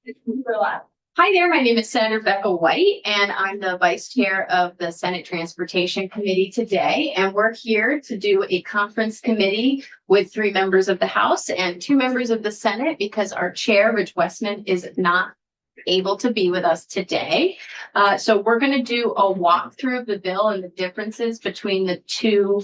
Hi there, my name is Senator Becca White, and I'm the Vice Chair of the Senate Transportation Committee today. And we're here to do a conference committee with 3 members of the House and 2 members of the Senate because our Chair, Rich Westman, is not able to be with us today. So we're going to do a walkthrough of the bill and the differences between the 2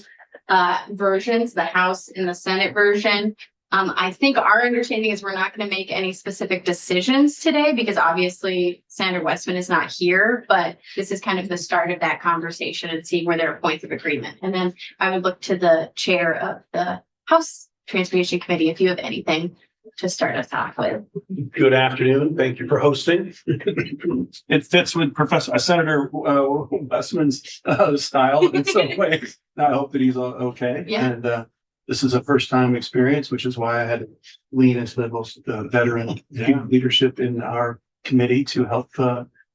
versions, the House and the Senate version. I think our understanding is we're not going to make any specific decisions today because obviously Senator Westman is not here, but this is kind of the start of that conversation and seeing where there are points of agreement. And then I would look to the chair of the House Transportation Committee if you have anything to start us off with. Good afternoon. Thank you for hosting. It fits with Senator Westman's style in some ways. I hope that he's okay. Yeah. And this is a first-time experience, which is why I had to lean into the most veteran leadership in our committee to help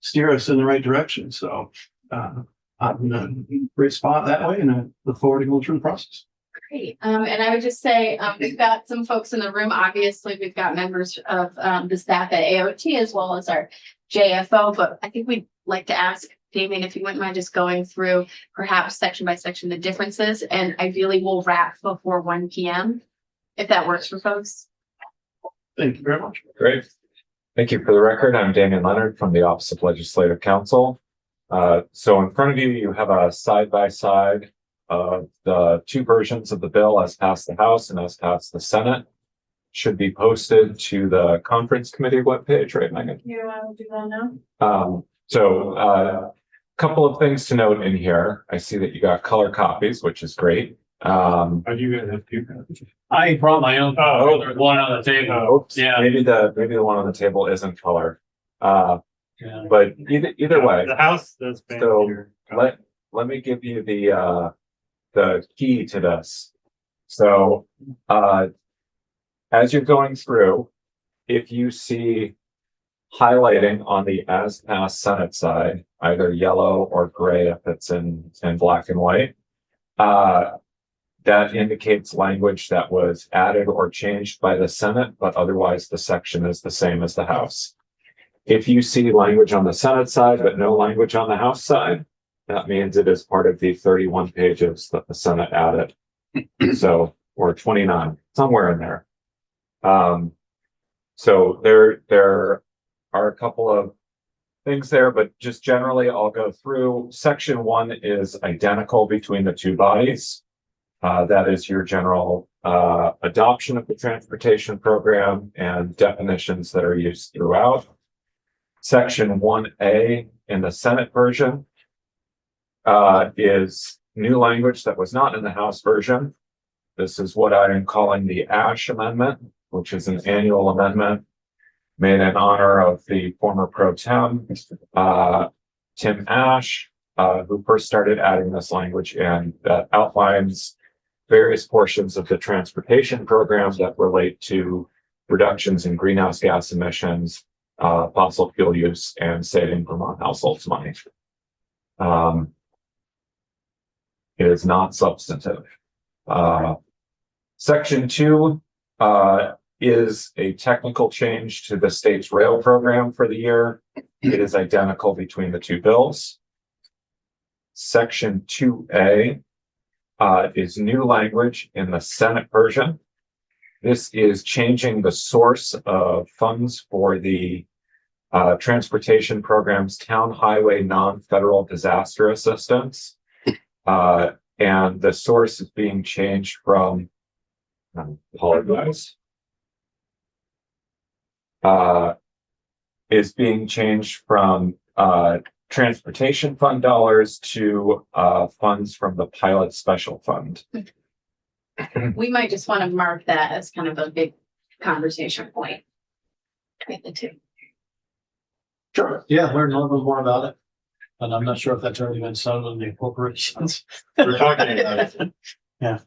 steer us in the right direction. So I'm in a great spot that way, and I look forward to going through the process. Great. And I would just say we've got some folks in the room. Obviously, we've got members of the staff at AOT as well as our JFO, but I think we'd like to ask Damien, if you wouldn't mind just going through perhaps section by section the differences, and ideally we'll wrap before 1 p.m. if that works for folks. Thank you very much. Great. Thank you. For the record, I'm Damien Leonard from the Office of Legislative Counsel. So in front of you, you have a side-by-side of the 2 versions of the bill as passed the House and as passed the Senate. Should be posted to the conference committee webpage, right, Megan? You want to do that now? So couple of things to note in here. I see that you got color copies, which is great. Are you going to have 2 copies? I brought my own. Oh, there's one on the table. Oops, Yeah. Maybe the one on the table isn't color. Yeah. But either way. The house does. So let me give you the key to this. So as you're going through, if you see highlighting on the as passed Senate side, either yellow or gray if it's in black and white, that indicates language that was added or changed by the Senate, but otherwise the section is the same as the House. If you see language on the Senate side, but no language on the House side, that means it is part of the 31 pages that the Senate added. So, or 29, somewhere in there. So there are a couple of things there, but just generally I'll go through. Section 1 is identical between the 2 bodies. That is your general adoption of the transportation program and definitions that are used throughout. Section 1A in the Senate version is new language that was not in the House version. This is what I am calling the Ash Amendment, which is an annual amendment made in honor of the former pro tem, Tim Ash, who first started adding this language in that outlines various portions of the transportation program that relate to reductions in greenhouse gas emissions, fossil fuel use, and saving Vermont households money. It is not substantive. Section 2 is a technical change to the state's rail program for the year. It is identical between the 2 bills. Section 2A is new language in the Senate version. This is changing the source of funds for the transportation program's town highway non-federal disaster assistance. And the source is being changed from, I apologize, is being changed from transportation fund dollars to funds from the pilot special fund. We might just want to mark that as kind of a big conversation point between the 2. Sure. Yeah, learn a little bit more about it. And I'm not sure if that's already been settled in the corporations. We're talking about it. Yeah.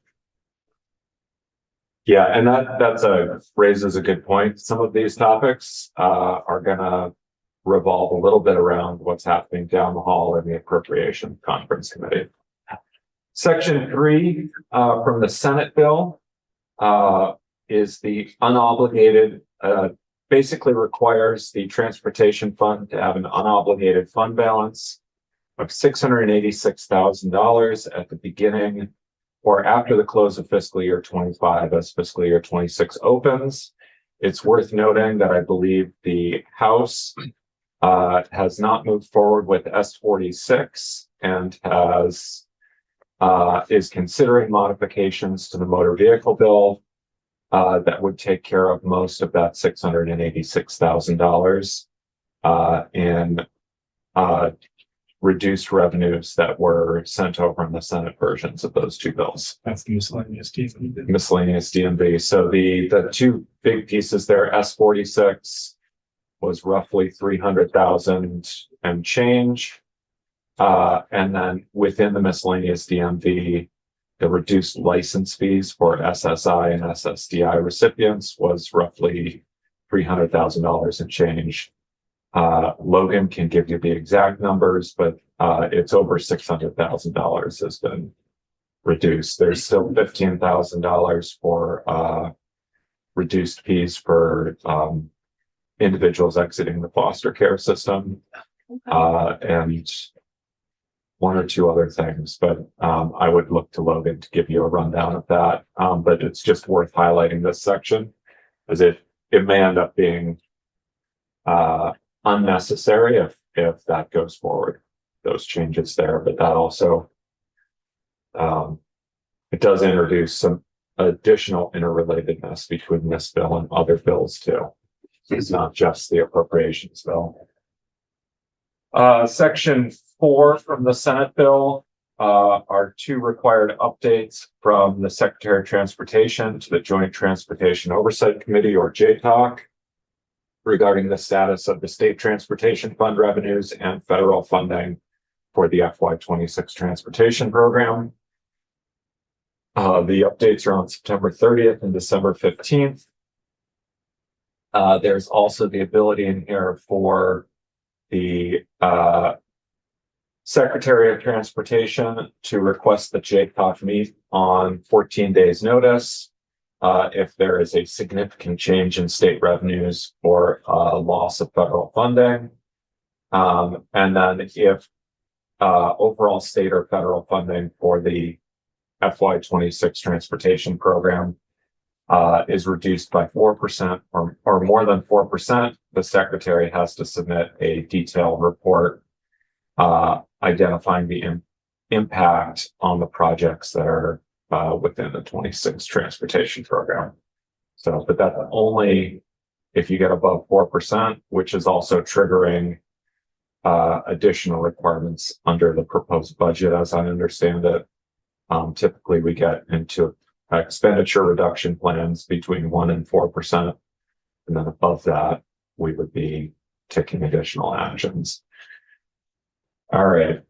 Yeah, and that raises a good point. Some of these topics are gonna revolve a little bit around what's happening down the hall in the Appropriation Conference Committee. Section 3 from the Senate bill is the unobligated basically requires the transportation fund to have an unobligated fund balance of $686,000 at the beginning or after the close of fiscal year 25 as fiscal year 26 opens. It's worth noting that I believe the House has not moved forward with S46 and is considering modifications to the motor vehicle bill that would take care of most of that $686,000 in reduced revenues that were sent over in the Senate versions of those two bills. That's the miscellaneous DMV. Miscellaneous DMV. So the two big pieces there, S46 was roughly 300,000 and change. And then within the miscellaneous DMV, the reduced license fees for SSI and SSDI recipients was roughly $300,000 and change. Logan can give you the exact numbers, but it's over $600,000 has been reduced. There's still $15,000 for reduced fees for individuals exiting the foster care system, and one or two other things, but I would look to Logan to give you a rundown of that. But it's just worth highlighting this section as it may end up being unnecessary if that goes forward, those changes there. But that also it does introduce some additional interrelatedness between this bill and other bills too. It's not just the appropriations bill. Section 4 from the Senate bill are two required updates from the Secretary of Transportation to the Joint Transportation Oversight Committee, or JTOC, regarding the status of the state transportation fund revenues and federal funding for the FY26 transportation program. The updates are on September 30th and December 15th. There's also the ability in here for the Secretary of Transportation to request that JTOC meet on 14 days notice if there is a significant change in state revenues or loss of federal funding. And then if overall state or federal funding for the FY26 transportation program is reduced by 4% or more than 4%, the Secretary has to submit a detailed report identifying the impact on the projects that are within the 26 transportation program. So, but that's only if you get above 4%, which is also triggering additional requirements under the proposed budget, as I understand it. Typically, we get into expenditure reduction plans between 1% and 4%, and then above that, we would be taking additional actions. All right.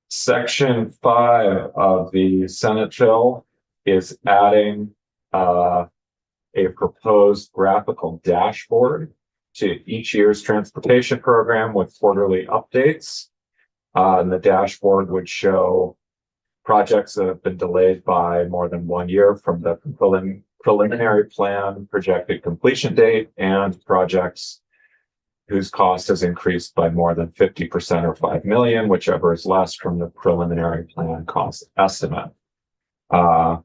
Section 5 of the Senate bill is adding a proposed graphical dashboard to each year's transportation program with quarterly updates. And the dashboard would show projects that have been delayed by more than 1 year from the preliminary plan projected completion date, and projects whose cost has increased by more than 50% or $5 million, whichever is less from the preliminary plan cost estimate. And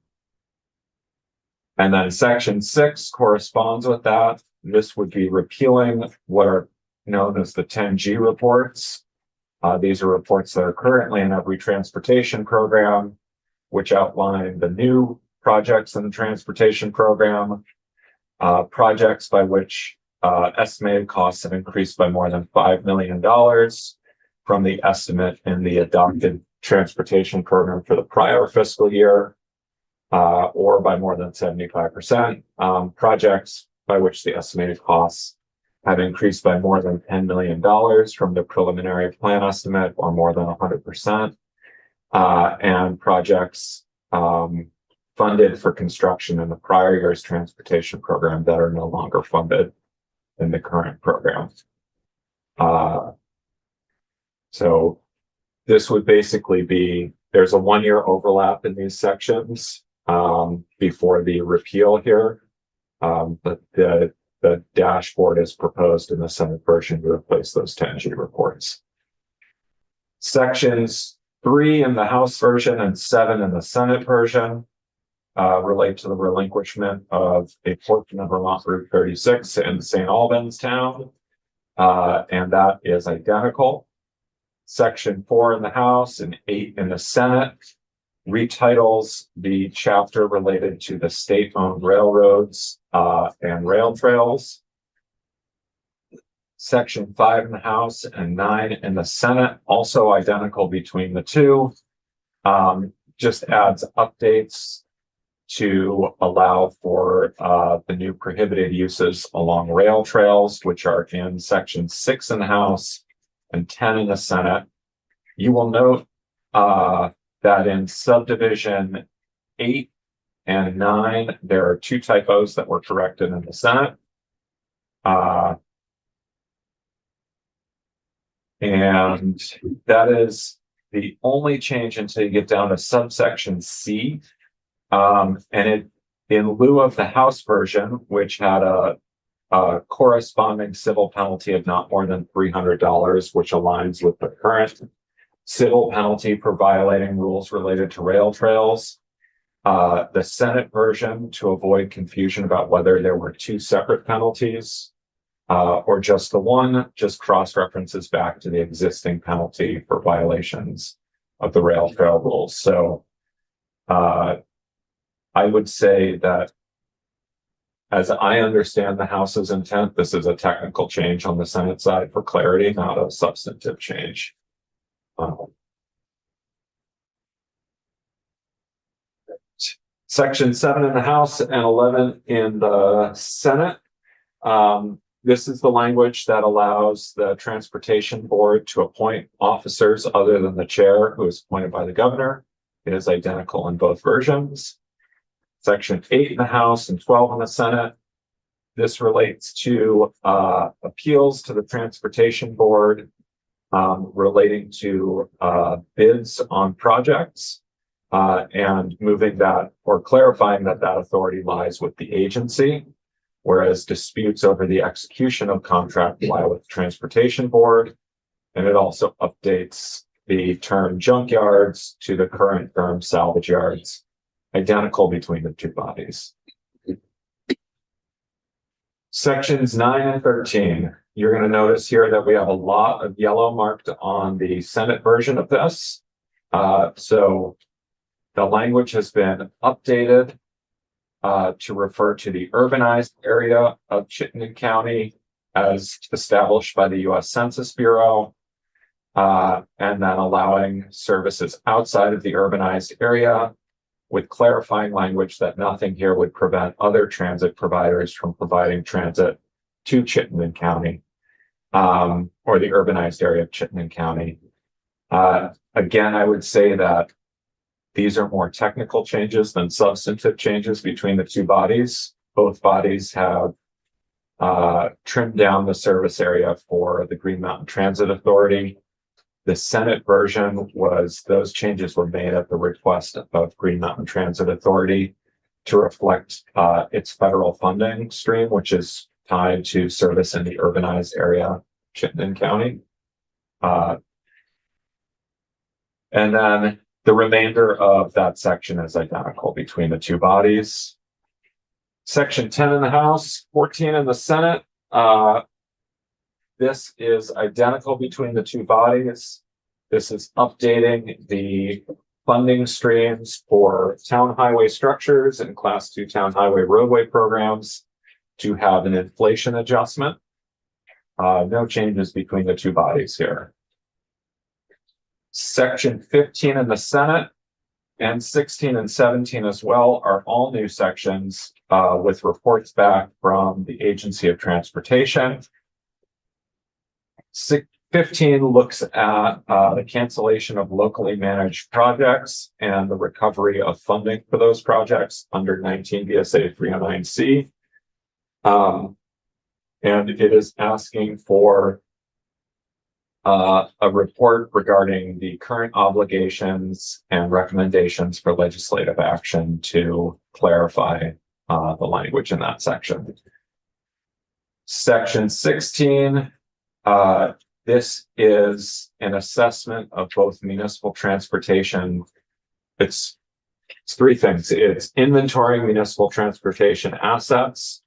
then section 6 corresponds with that. This would be repealing what are known as the 10G reports. These are reports that are currently in every transportation program, which outline the new projects in the transportation program, projects by which estimated costs have increased by more than $5 million from the estimate in the adopted transportation program for the prior fiscal year, or by more than 75%. Projects by which the estimated costs have increased by more than $10 million from the preliminary plan estimate, or more than 100%, and projects funded for construction in the prior year's transportation program that are no longer funded in the current program. So this would basically be, there's a 1-year overlap in these sections before the repeal here. But the the dashboard is proposed in the Senate version to replace those 10G reports. Sections 3 in the House version and 7 in the Senate version relate to the relinquishment of a portion of Vermont Route 36 in St. Albans town, and that is identical. Section 4 in the House and 8 in the Senate retitles the chapter related to the state-owned railroads and rail trails. Section 5 in the House and 9 in the Senate, also identical between the two, just adds updates to allow for the new prohibited uses along rail trails, which are in section 6 in the House and 10 in the Senate. You will note that in subdivision 8 and 9, there are 2 typos that were corrected in the Senate. And that is the only change until you get down to subsection C. And it, in lieu of the House version, which had a corresponding civil penalty of not more than $300, which aligns with the current civil penalty for violating rules related to rail trails. The Senate version, to avoid confusion about whether there were 2 separate penalties or just the one, just cross-references back to the existing penalty for violations of the rail trail rules. So I would say that, as I understand the House's intent, this is a technical change on the Senate side for clarity, not a substantive change. Section 7 in the House and 11 in the Senate. This is the language that allows the Transportation Board to appoint officers other than the chair, who is appointed by the governor. It is identical in both versions. Section 8 in the House and 12 in the Senate. This relates to appeals to the Transportation Board relating to bids on projects and moving that or clarifying that that authority lies with the agency, whereas disputes over the execution of contract lie with the Transportation Board. And it also updates the term junkyards to the current term salvage yards, identical between the two bodies. Sections 9 and 13. You're going to notice here that we have a lot of yellow marked on the Senate version of this. So the language has been updated to refer to the urbanized area of Chittenden County as established by the U.S. Census Bureau, and then allowing services outside of the urbanized area, with clarifying language that nothing here would prevent other transit providers from providing transit to Chittenden County, or the urbanized area of Chittenden County. Again, I would say that these are more technical changes than substantive changes between the two bodies. Both bodies have trimmed down the service area for the Green Mountain Transit Authority. The Senate version was, those changes were made at the request of Green Mountain Transit Authority to reflect its federal funding stream, which is tied to service in the urbanized area, Chittenden County. And then the remainder of that section is identical between the two bodies. Section 10 in the House, 14 in the Senate. This is identical between the two bodies. This is updating the funding streams for town highway structures and Class 2 town highway roadway programs to have an inflation adjustment. No changes between the two bodies here. Section 15 in the Senate and 16 and 17 as well are all new sections with reports back from the Agency of Transportation. 15 looks at the cancellation of locally managed projects and the recovery of funding for those projects under 19 VSA 309C. And it is asking for a report regarding the current obligations and recommendations for legislative action to clarify the language in that section. Section 16, this is an assessment of both municipal transportation. It's three things. It's inventorying municipal transportation assets,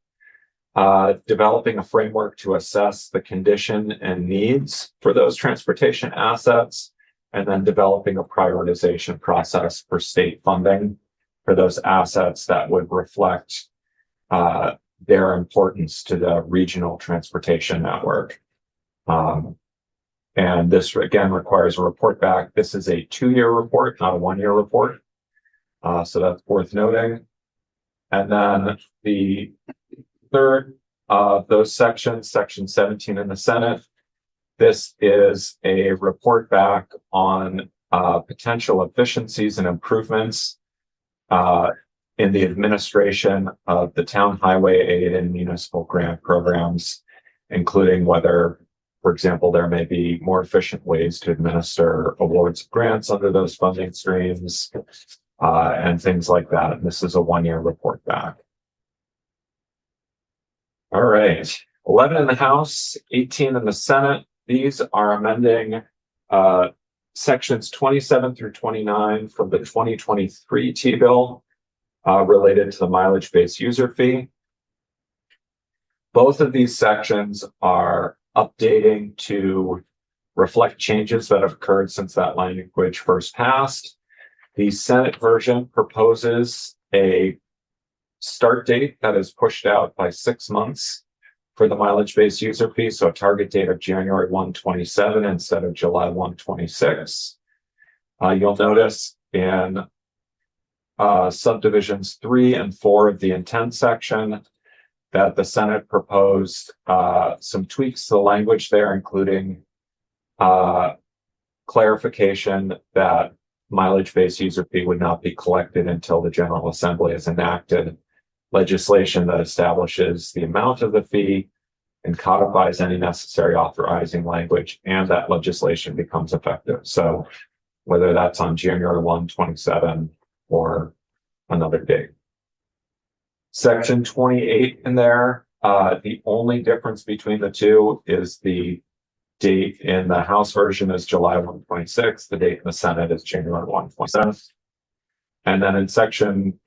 developing a framework to assess the condition and needs for those transportation assets, and then developing a prioritization process for state funding for those assets that would reflect their importance to the regional transportation network. And this again requires a report back. This is a 2-year report, not a 1-year report. So that's worth noting. And then the third of those sections, section 17 in the Senate, this is a report back on potential efficiencies and improvements in the administration of the town highway aid and municipal grant programs, including whether, for example, there may be more efficient ways to administer awards of grants under those funding streams, and things like that. And this is a 1-year report back. All right, 11 in the House, 18 in the Senate. These are amending sections 27 through 29 from the 2023 T-bill related to the mileage-based user fee. Both of these sections are updating to reflect changes that have occurred since that language first passed. The Senate version proposes a start date that is pushed out by 6 months for the mileage-based user fee, so a target date of January 1, 27 instead of July 1, 26. You'll notice in subdivisions 3 and 4 of the intent section that the Senate proposed some tweaks to the language there, including clarification that mileage-based user fee would not be collected until the General Assembly has enacted legislation that establishes the amount of the fee and codifies any necessary authorizing language, and that legislation becomes effective. So whether that's on January 1, 27 or another date. Section 28 in there, the only difference between the two is the date in the House version is July 1, 26. The date in the Senate is January 1, 27. And then in section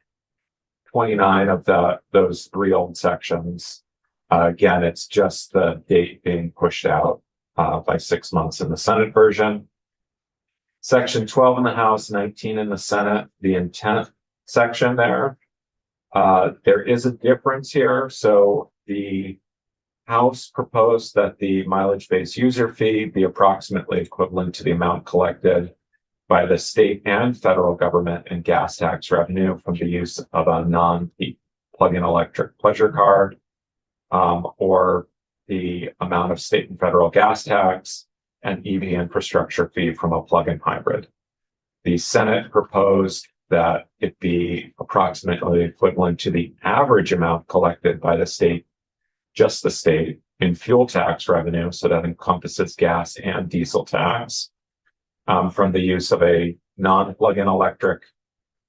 29 of those 3 old sections, again, it's just the date being pushed out by 6 months in the Senate version. Section 12 in the House, 19 in the Senate, the intent section there. There is a difference here. So the House proposed that the mileage-based user fee be approximately equivalent to the amount collected by the state and federal government in gas tax revenue from the use of a non-peak plug-in electric pleasure car, or the amount of state and federal gas tax and EV infrastructure fee from a plug-in hybrid. The Senate proposed that it be approximately equivalent to the average amount collected by the state, just the state, in fuel tax revenue, so that encompasses gas and diesel tax, from the use of a non-plug-in electric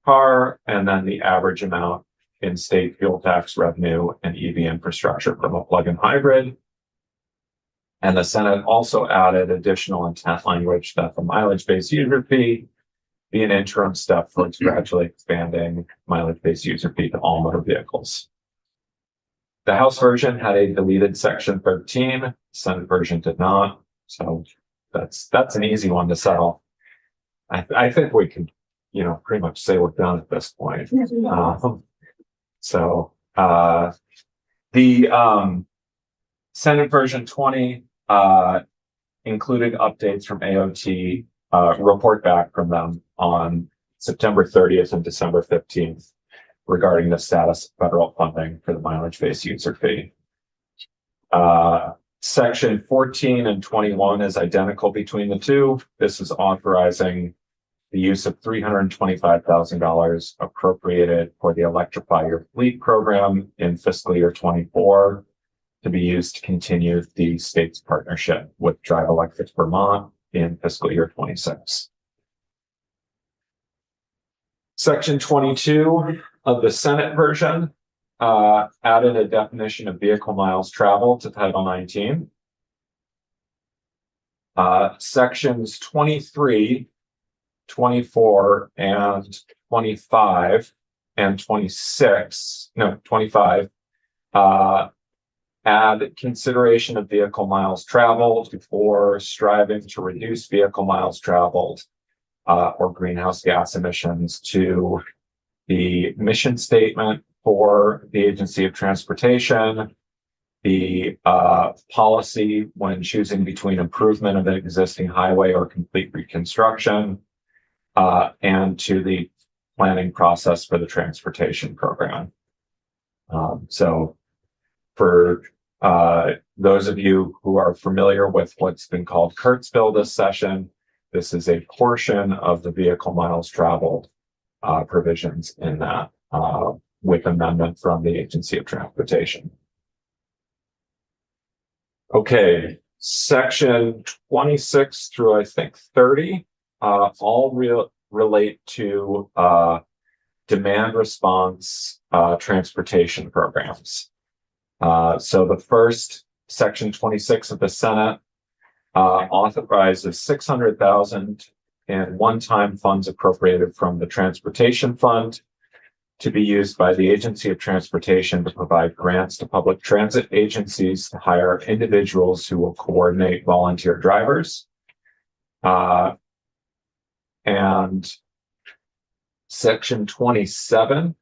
car, and then the average amount in state fuel tax revenue and EV infrastructure from a plug-in hybrid. And the Senate also added additional intent language that the mileage-based user fee be an interim step towards gradually expanding mileage-based user fee to all motor vehicles. The House version had a deleted section 13, the Senate version did not. So that's an easy one to settle. I think we can, pretty much say we're done at this point. The Senate version 20 included updates from AOT, report back from them on September 30th and December 15th regarding the status of federal funding for the mileage-based user fee. Section 14 and 21 is identical between the two. This is authorizing the use of $325,000 appropriated for the Electrify Your Fleet program in fiscal year 24 to be used to continue the state's partnership with Drive Electric Vermont in fiscal year 26. Section 22 of the Senate version added a definition of vehicle miles traveled to Title 19. Sections 23, 24, and 25 and 26, no, 25, add consideration of vehicle miles traveled or striving to reduce vehicle miles traveled or greenhouse gas emissions to the mission statement for the Agency of Transportation, the policy when choosing between improvement of an existing highway or complete reconstruction, and to the planning process for the transportation program. So for those of you who are familiar with what's been called Kurtzville this session, this is a portion of the vehicle miles traveled provisions in that with amendment from the Agency of Transportation. Okay, section 26 through I think 30 all relate to demand response transportation programs. So the first, section 26 of the Senate, authorizes $600,000 in one-time funds appropriated from the Transportation Fund to be used by the Agency of Transportation to provide grants to public transit agencies to hire individuals who will coordinate volunteer drivers. And section 27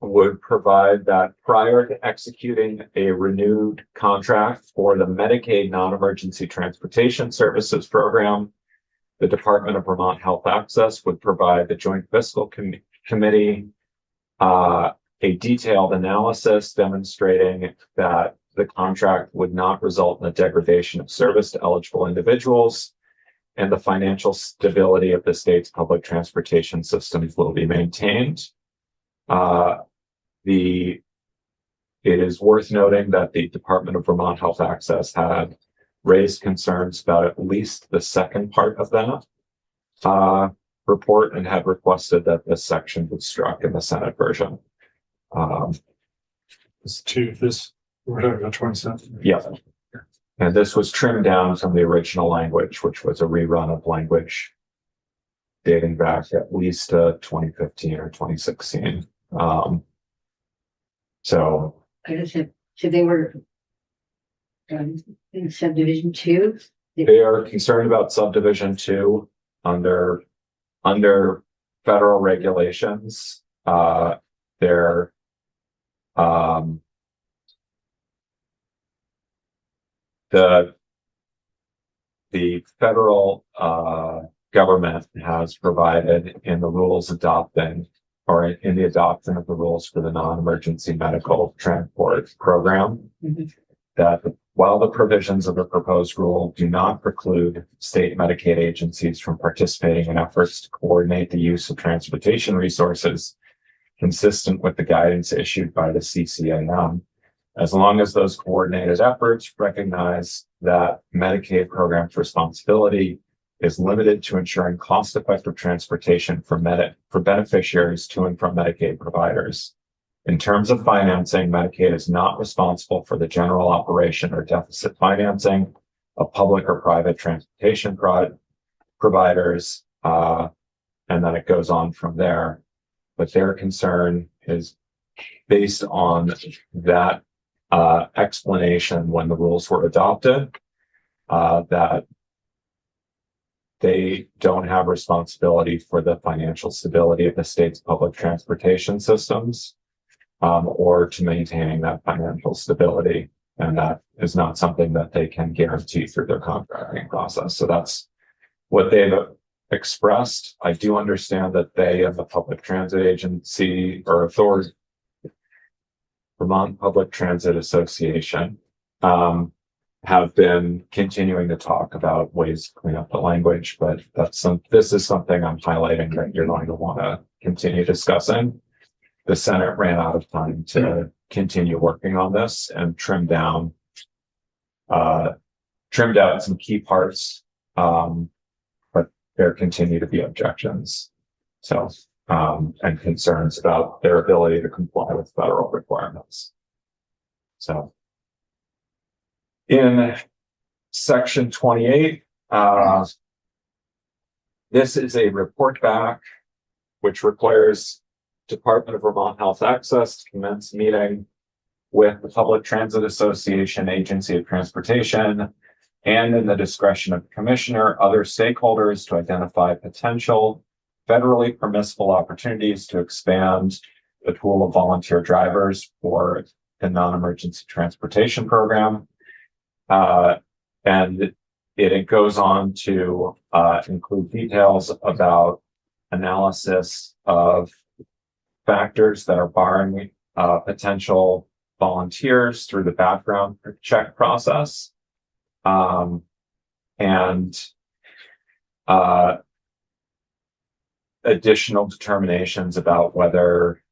would provide that prior to executing a renewed contract for the Medicaid non-emergency transportation services program, the Department of Vermont Health Access would provide the Joint Fiscal Committee a detailed analysis demonstrating that the contract would not result in a degradation of service to eligible individuals, and the financial stability of the state's public transportation systems will be maintained. It is worth noting that the Department of Vermont Health Access had raised concerns about at least the second part of that report and had requested that this section be struck in the Senate version. We're talking about 27. Yeah. And this was trimmed down from the original language, which was a rerun of language dating back at least to 2015 or 2016. So they were in subdivision 2. they are concerned about subdivision 2 under federal regulations. They're the federal government has provided in the rules adopting or in the adoption of the rules for the non-emergency medical transport program, that while the provisions of the proposed rule do not preclude state Medicaid agencies from participating in efforts to coordinate the use of transportation resources consistent with the guidance issued by the CCAM, as long as those coordinated efforts recognize that Medicaid program's responsibility is limited to ensuring cost-effective transportation for beneficiaries to and from Medicaid providers. In terms of financing, Medicaid is not responsible for the general operation or deficit financing of public or private transportation providers, and then it goes on from there. But their concern is based on that explanation when the rules were adopted, that they don't have responsibility for the financial stability of the state's public transportation systems, or to maintaining that financial stability. And that is not something that they can guarantee through their contracting process. So that's what they've expressed. I do understand that they, as a public transit agency or authority, Vermont Public Transit Association, have been continuing to talk about ways to clean up the language, but this is something I'm highlighting that you're going to want to continue discussing. The Senate ran out of time to continue working on this and trimmed out some key parts, but there continue to be objections. So and concerns about their ability to comply with federal requirements. So in section 28, this is a report back, which requires Department of Vermont Health Access to commence meeting with the Public Transit Association, Agency of Transportation, and in the discretion of the commissioner, other stakeholders to identify potential federally permissible opportunities to expand the pool of volunteer drivers for the non-emergency transportation program. And it goes on to include details about analysis of factors that are barring potential volunteers through the background check process. And additional determinations about whether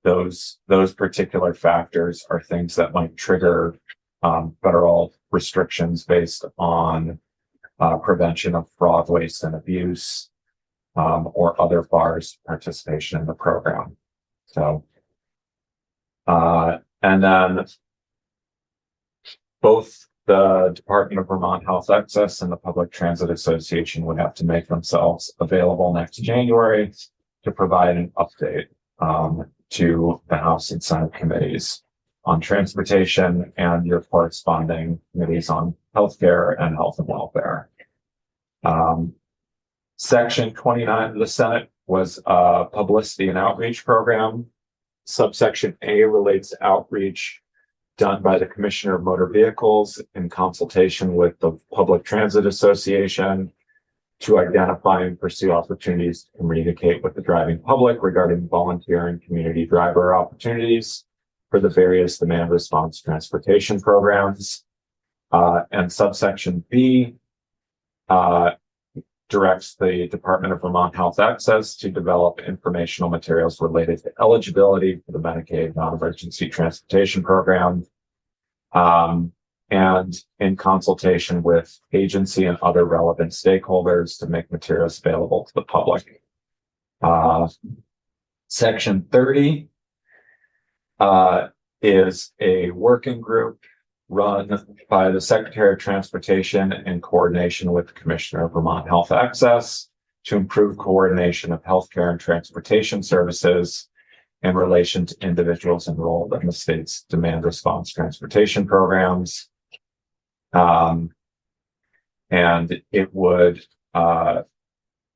those particular factors are things that might trigger federal restrictions based on prevention of fraud, waste, and abuse, or other bars participation in the program. So, and then both the Department of Vermont Health Access and the Public Transit Association would have to make themselves available next January to provide an update to the House and Senate committees on transportation and your corresponding committees on healthcare and health and welfare. Section 29 of the Senate was a publicity and outreach program. Subsection A relates to outreach done by the Commissioner of Motor Vehicles in consultation with the Public Transit Association to identify and pursue opportunities to communicate with the driving public regarding volunteer and community driver opportunities for the various demand response transportation programs. And subsection B directs the Department of Vermont Health Access to develop informational materials related to eligibility for the Medicaid non-emergency transportation program, and in consultation with agency and other relevant stakeholders to make materials available to the public. Section 30 is a working group run by the Secretary of Transportation in coordination with the Commissioner of Vermont Health Access to improve coordination of healthcare and transportation services in relation to individuals enrolled in the state's demand response transportation programs. And it would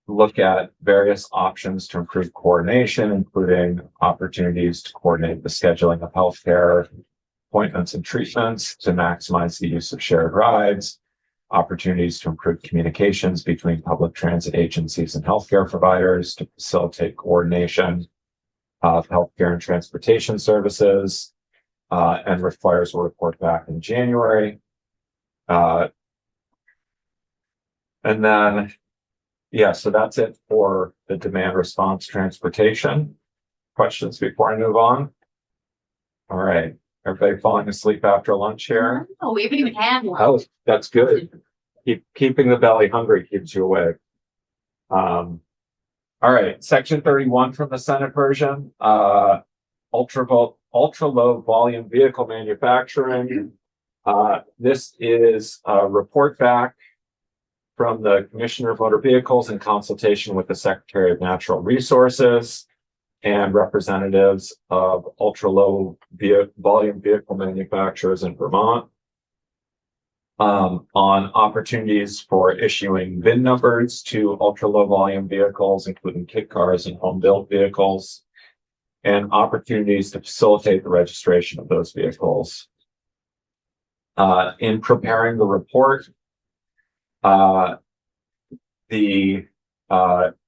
look at various options to improve coordination, including opportunities to coordinate the scheduling of healthcare appointments and treatments to maximize the use of shared rides, opportunities to improve communications between public transit agencies and healthcare providers to facilitate coordination of healthcare and transportation services, and requires a report back in January. And then, yeah, so that's it for the demand response transportation. Questions before I move on? All right. Everybody falling asleep after lunch here? Oh, we haven't even had one. Oh, that's good. Keeping the belly hungry keeps you awake. All right, section 31 from the Senate version, ultra low volume vehicle manufacturing. This is a report back from the Commissioner of Motor Vehicles in consultation with the Secretary of Natural Resources and representatives of ultra low volume vehicle manufacturers in Vermont on opportunities for issuing VIN numbers to ultra low volume vehicles, including kit cars and home built vehicles, and opportunities to facilitate the registration of those vehicles. In preparing the report, the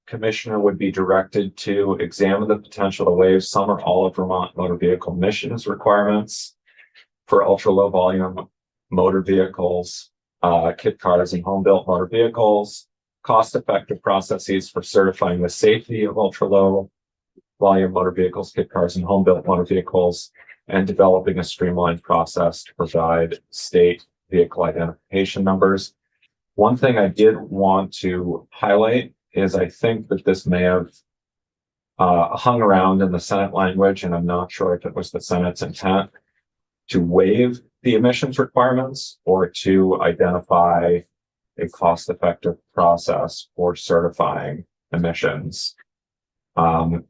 Commissioner would be directed to examine the potential to waive some or all of Vermont motor vehicle emissions requirements for ultra low volume motor vehicles, kit cars and home built motor vehicles, cost effective processes for certifying the safety of ultra low volume motor vehicles, kit cars and home built motor vehicles, and developing a streamlined process to provide state vehicle identification numbers. One thing I did want to highlight is I think that this may have hung around in the Senate language, and I'm not sure if it was the Senate's intent to waive the emissions requirements or to identify a cost-effective process for certifying emissions, or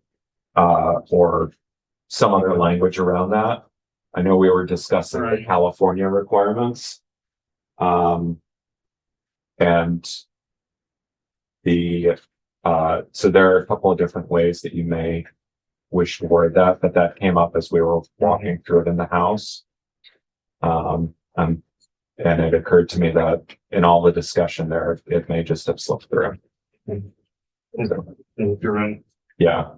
some other language around that. I know we were discussing the California requirements. And so there are a couple of different ways that you may wish to word that, but that came up as we were walking through it in the House. And it occurred to me that in all the discussion there, it may just have slipped through. You're right. Yeah.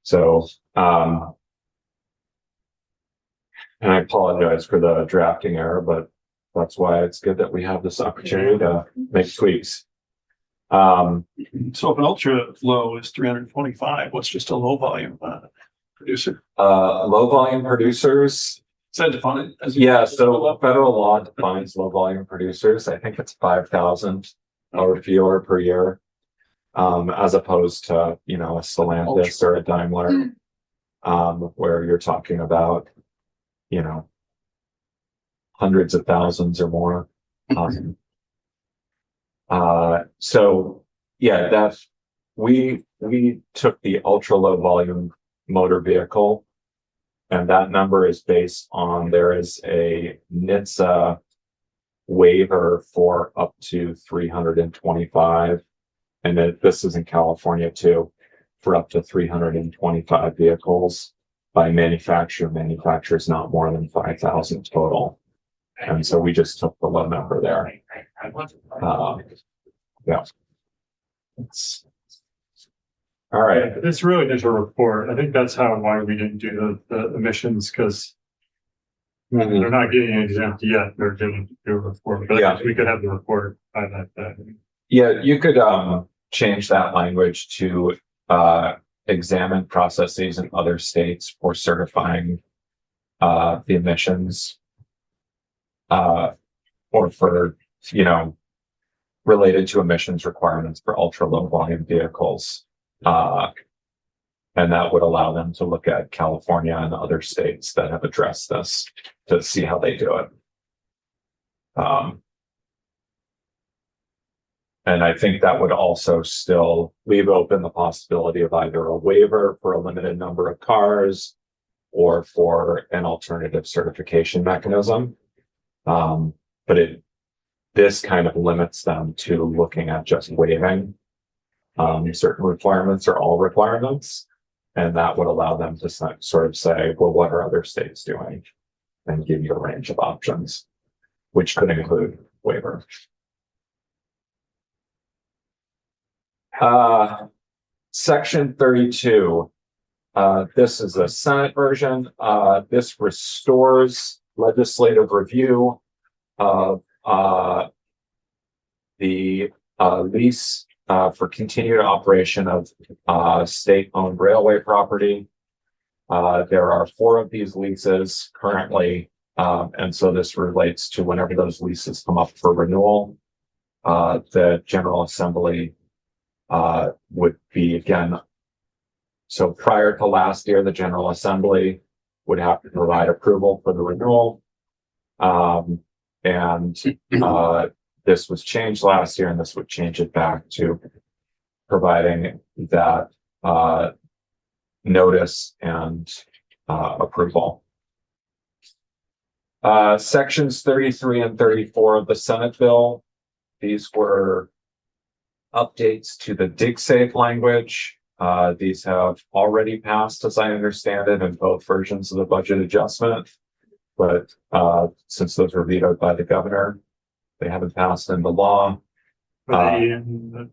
So, and I apologize for the drafting error, but that's why it's good that we have this opportunity to make tweaks. So if an ultra low is 325, what's just a low volume producer? Low volume producers. Is that defined as? Yeah, so federal law defines low volume producers. I think it's 5,000 or fewer per year, as opposed to, you know, a Stellantis or a Daimler, where you're talking about, you know, hundreds of thousands or more. So yeah, that's, we took the ultra low volume motor vehicle, and that number is based on, there is a NHTSA waiver for up to 325. And this is in California too, for up to 325 vehicles by manufacturer. Manufacturers not more than 5,000 total. And so we just took the low number there. Yeah. All right. It's really just a report. I think that's why we didn't do the emissions, because they're not getting exempt yet. They're getting to do a report, but Yeah. we could have the report by that day. Yeah, you could change that language to examine processes in other states for certifying the emissions, or for, you know, related to emissions requirements for ultra low volume vehicles. And that would allow them to look at California and other states that have addressed this to see how they do it. And I think that would also still leave open the possibility of either a waiver for a limited number of cars or for an alternative certification mechanism. But this kind of limits them to looking at just waiving certain requirements or all requirements. And that would allow them to sort of say, well, what are other states doing? And give you a range of options, which could include waiver. Section 32. This is a Senate version. This restores legislative review of the lease for continued operation of state-owned railway property. There are 4 of these leases currently, and so this relates to whenever those leases come up for renewal. The General Assembly would be again. So prior to last year, the General Assembly would have to provide approval for the renewal. This was changed last year, and this would change it back to providing that notice and approval. Sections 33 and 34 of the Senate bill. These were updates to the dig-safe language. These have already passed, as I understand it, in both versions of the budget adjustment. But since those were vetoed by the governor, they haven't passed into law. Are they in the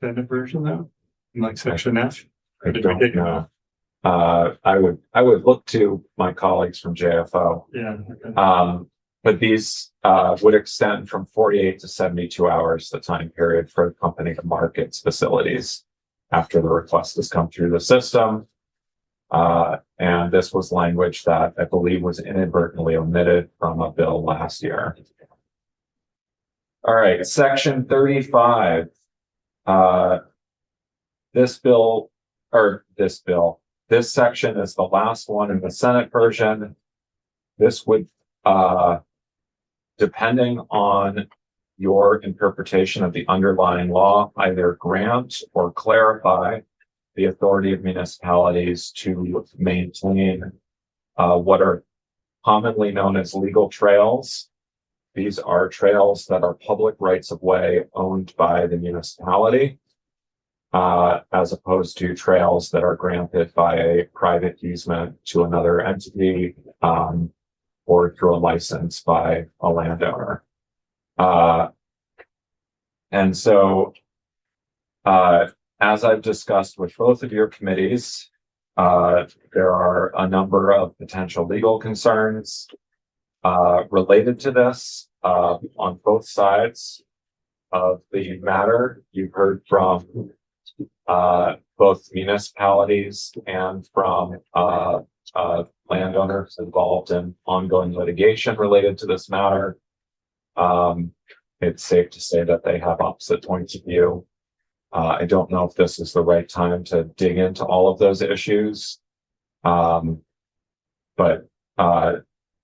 Senate version though? In like section F? I don't know. I would look to my colleagues from JFO. Yeah. Okay. But these would extend from 48 to 72 hours, the time period for the company to mark its facilities after the request has come through the system. And this was language that I believe was inadvertently omitted from a bill last year. All right, section 35. This bill or this bill. This section is the last one in the Senate version. This would, depending on your interpretation of the underlying law, either grant or clarify the authority of municipalities to maintain what are commonly known as legal trails. These are trails that are public rights of way owned by the municipality, as opposed to trails that are granted by a private easement to another entity, or through a license by a landowner. And so, as I've discussed with both of your committees, there are a number of potential legal concerns related to this on both sides of the matter. You've heard from both municipalities and from landowners involved in ongoing litigation related to this matter. It's safe to say that they have opposite points of view. I don't know if this is the right time to dig into all of those issues. But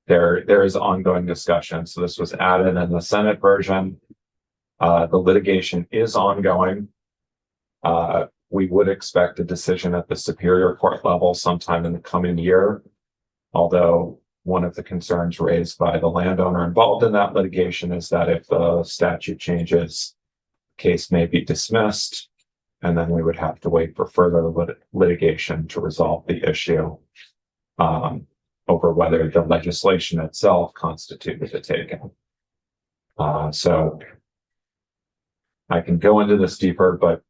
there is ongoing discussion. So this was added in the Senate version. The litigation is ongoing. We would expect a decision at the Superior Court level sometime in the coming year. Although one of the concerns raised by the landowner involved in that litigation is that if the statute changes, the case may be dismissed, and then we would have to wait for further litigation to resolve the issue over whether the legislation itself constituted a taking. So I can go into this deeper, but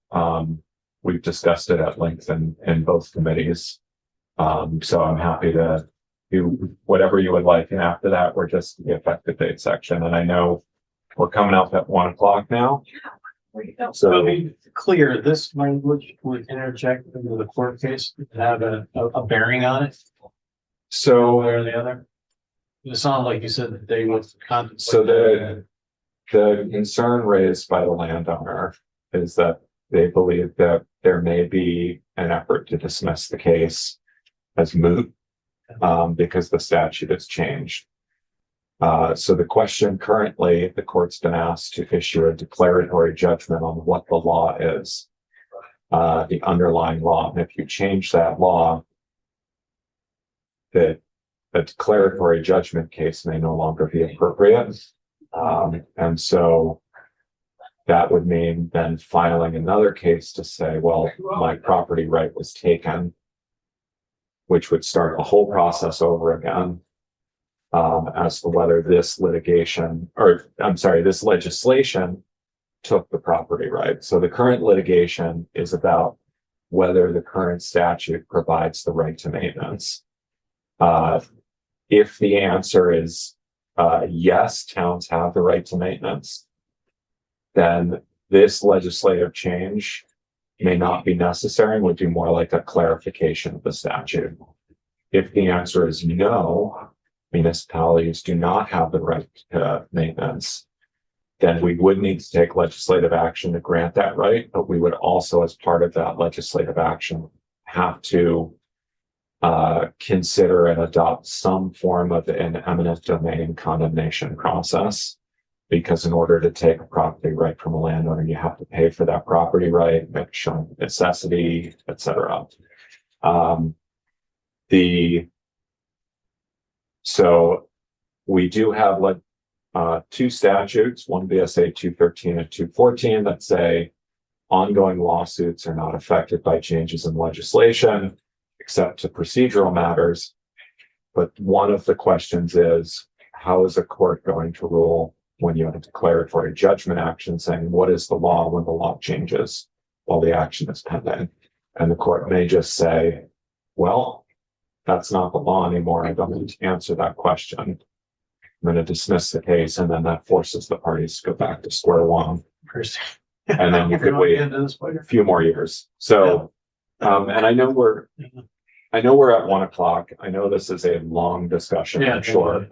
we've discussed it at length in both committees. So I'm happy to do whatever you would like. And after that, we're just the effective date section. And I know we're coming up at 1 o'clock now. So to be clear, this language would interject into the court case to have a bearing on it, So one way or the other. It sounded like you said that they would contemplate. So the concern raised by the landowner is that they believe that there may be an effort to dismiss the case as moot, because the statute has changed. So the question currently, the court's been asked to issue a declaratory judgment on what the law is, the underlying law. And if you change that law, that a declaratory judgment case may no longer be appropriate. And so that would mean then filing another case to say, well, my property right was taken, which would start the whole process over again, as to whether this litigation, or I'm sorry, this legislation took the property right. So the current litigation is about whether the current statute provides the right to maintenance. If the answer is yes, towns have the right to maintenance, then this legislative change may not be necessary and would be more like a clarification of the statute. If the answer is no, municipalities do not have the right to maintenance, then we would need to take legislative action to grant that right, but we would also, as part of that legislative action, have to consider and adopt some form of an eminent domain condemnation process. Because in order to take a property right from a landowner, you have to pay for that property right, make showing necessity, etc. So we do have two statutes, one BSA 213 and 214, that say ongoing lawsuits are not affected by changes in legislation, except to procedural matters. But one of the questions is, how is a court going to rule when you have a declaratory judgment action saying what is the law when the law changes while the action is pending? And the court may just say, well, that's not the law anymore. I don't need to answer that question. I'm going to dismiss the case, and then that forces the parties to go back to square one. And then you could wait a few more years. So, and I know we're at 1 o'clock. I know this is a long discussion, I'm sure.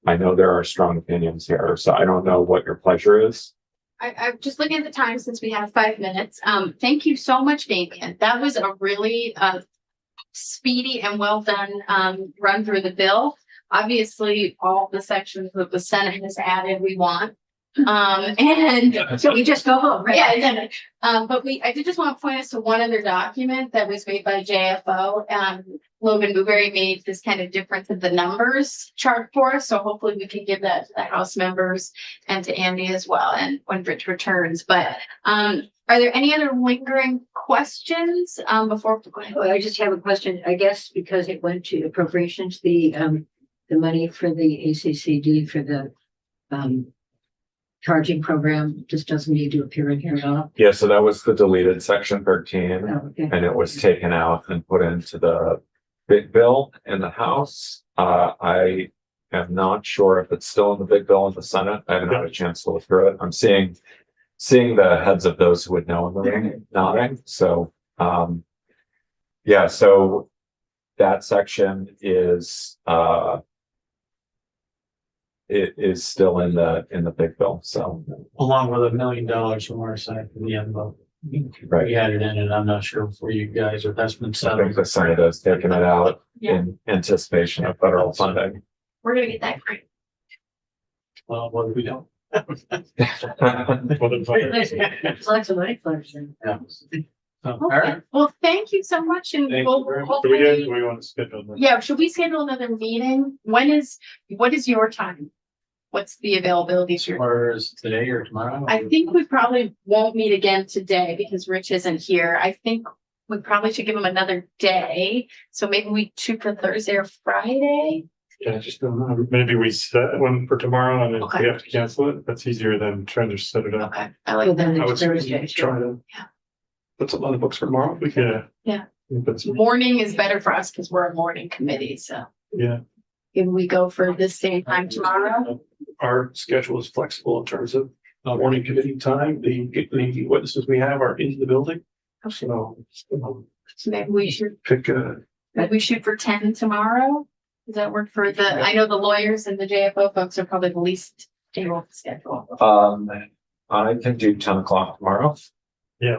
I know there are strong opinions here, so I don't know what your pleasure is. I'm just looking at the time since we have 5 minutes. Thank you so much, Damien. That was a really speedy and well done run through the bill. Obviously, all the sections that the Senate has added, we want. And So we just go home, right? yeah, but I did just want to point us to one other document that was made by JFO. Logan Blueberry made this kind of difference of the numbers chart for us. So hopefully we can give that to the House members and to Andy as well. And when Rich returns, but are there any other lingering questions before? Go ahead. Well, I just have a question, I guess, because it went to appropriations, the money for the ACCD for the, charging program just doesn't need to appear in here at all. Yeah, so that was the deleted section 13, Oh, okay. and it was taken out and put into the big bill in the House. I am not sure if it's still in the big bill in the Senate. I haven't had a chance to look through it. I'm seeing the heads of those who would know in the room nodding. So, yeah, so that section is, it is still in the big bill, so. Along with $1 million from our side for the envelope. Right. We had it in, and I'm not sure for you guys if that's been I settled. think the Senate has taken it out Yeah. in anticipation of federal funding. We're gonna get that great. Well, what if we don't? There's lots of money flows in. Yeah. All Okay. right. Well, thank you so much, and Thank we'll you very much. hopefully. Do we want to schedule this? Yeah, should we schedule another meeting? What is your time? What's the availability for your? Or is today or tomorrow? I think we probably won't meet again today because Rich isn't here. I think we probably should give him another day. So maybe we shoot for Thursday or Friday. Yeah, just don't know. Maybe we set one for tomorrow and if Okay. we have to cancel it, that's easier than trying to set it up. Okay, I Well, like then that. I was Thursday. try to Yeah. put something on the books for tomorrow. We can. Yeah. Yeah. But, Morning is better for us because we're a morning committee. So yeah, can we go for this same time tomorrow? Our schedule is flexible in terms of Okay. morning committee time. The witnesses we have are in the building. Okay. So So maybe we should pick shoot for 10 tomorrow. Does that work for I know the lawyers and the JFO folks are probably the least able to schedule. I can do 10 o'clock tomorrow. yeah.